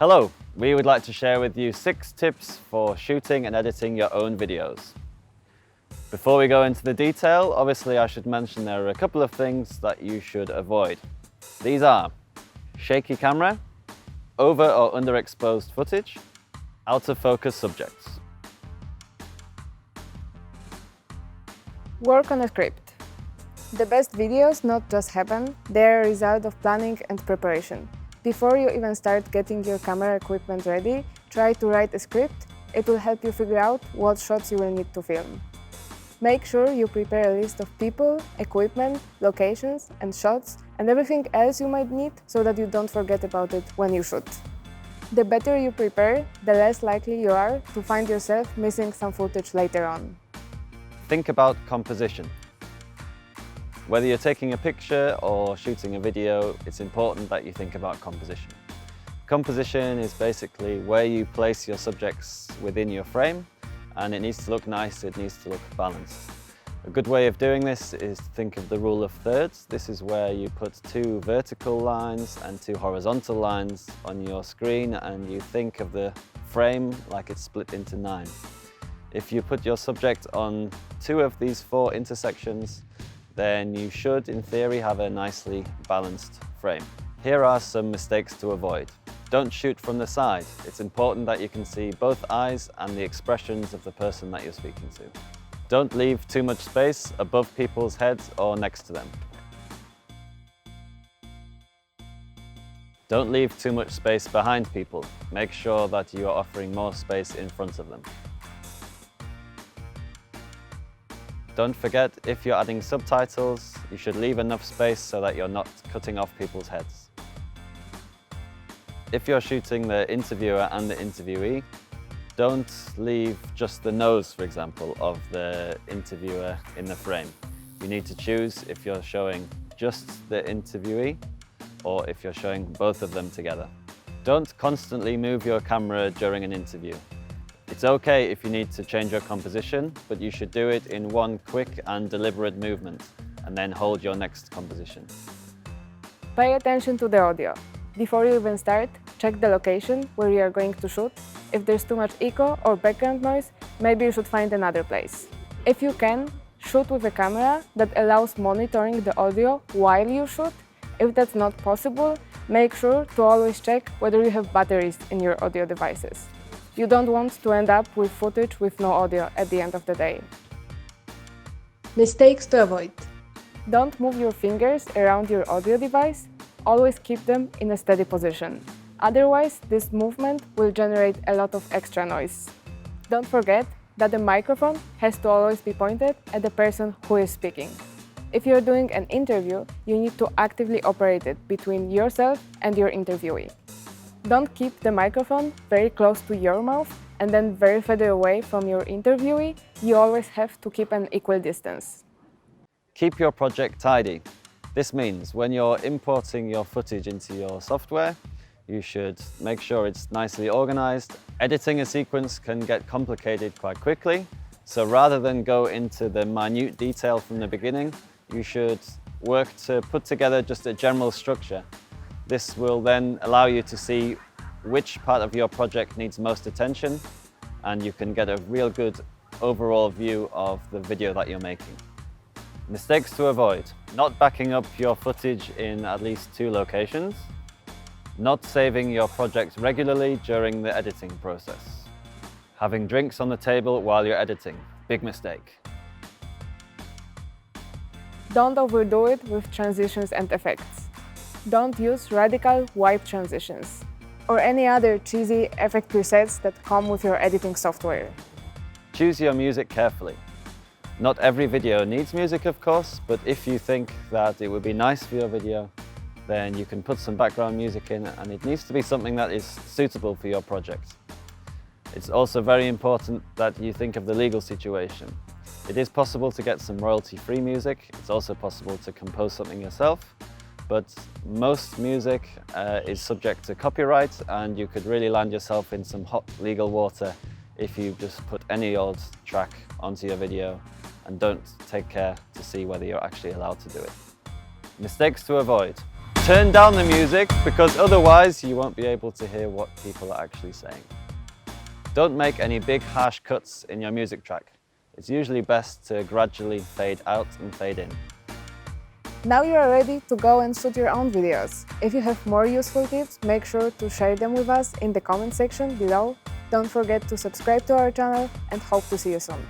Hello, we would like to share with you 6 tips for shooting and editing your own videos. Before we go into the detail, obviously I should mention there are a couple of things that you should avoid. These are shaky camera, over or underexposed footage, out of focus subjects. Work on a script. The best videos not just happen, they are a result of planning and preparation. Before you even start getting your camera equipment ready, try to write a script. It will help you figure out what shots you will need to film. Make sure you prepare a list of people, equipment, locations and shots and everything else you might need so that you don't forget about it when you shoot. The better you prepare, the less likely you are to find yourself missing some footage later on. Think about composition. Whether you're taking a picture or shooting a video, it's important that you think about composition. Composition is basically where you place your subjects within your frame, and it needs to look nice, it needs to look balanced. A good way of doing this is to think of the rule of thirds. This is where you put 2 vertical lines and 2 horizontal lines on your screen, and you think of the frame like it's split into 9. If you put your subject on 2 of these 4 intersections, then you should, in theory, have a nicely balanced frame. Here are some mistakes to avoid. Don't shoot from the side. It's important that you can see both eyes and the expressions of the person that you're speaking to. Don't leave too much space above people's heads or next to them. Don't leave too much space behind people. Make sure that you are offering more space in front of them. Don't forget, if you're adding subtitles, you should leave enough space so that you're not cutting off people's heads. If you're shooting the interviewer and the interviewee, don't leave just the nose, for example, of the interviewer in the frame. You need to choose if you're showing just the interviewee or if you're showing both of them together. Don't constantly move your camera during an interview. It's okay if you need to change your composition, but you should do it in one quick and deliberate movement, and then hold your next composition. Pay attention to the audio. Before you even start, check the location where you are going to shoot. If there's too much echo or background noise, maybe you should find another place. If you can, shoot with a camera that allows monitoring the audio while you shoot. If that's not possible, make sure to always check whether you have batteries in your audio devices. You don't want to end up with footage with no audio at the end of the day. Mistakes to avoid. Don't move your fingers around your audio device. Always keep them in a steady position. Otherwise, this movement will generate a lot of extra noise. Don't forget that the microphone has to always be pointed at the person who is speaking. If you're doing an interview, you need to actively operate it between yourself and your interviewee. Don't keep the microphone very close to your mouth and then very further away from your interviewee. You always have to keep an equal distance. Keep your project tidy. This means when you're importing your footage into your software, you should make sure it's nicely organized. Editing a sequence can get complicated quite quickly, so rather than go into the minute detail from the beginning, you should work to put together just a general structure. This will then allow you to see which part of your project needs most attention, and you can get a real good overall view of the video that you're making. Mistakes to avoid: not backing up your footage in at least 2 locations, not saving your project regularly during the editing process, having drinks on the table while you're editing, big mistake. Don't overdo it with transitions and effects. Don't use radical wipe transitions or any other cheesy effect presets that come with your editing software. Choose your music carefully. Not every video needs music, of course, but if you think that it would be nice for your video, then you can put some background music in, and it needs to be something that is suitable for your project. It's also very important that you think of the legal situation. It is possible to get some royalty-free music. It's also possible to compose something yourself, but most music is subject to copyright, and you could really land yourself in some hot legal water if you just put any old track onto your video and don't take care to see whether you're actually allowed to do it. Mistakes to avoid: Turn down the music because otherwise you won't be able to hear what people are actually saying. Don't make any big harsh cuts in your music track. It's usually best to gradually fade out and fade in. Now you are ready to go and shoot your own videos. If you have more useful tips, make sure to share them with us in the comment section below. Don't forget to subscribe to our channel and hope to see you soon.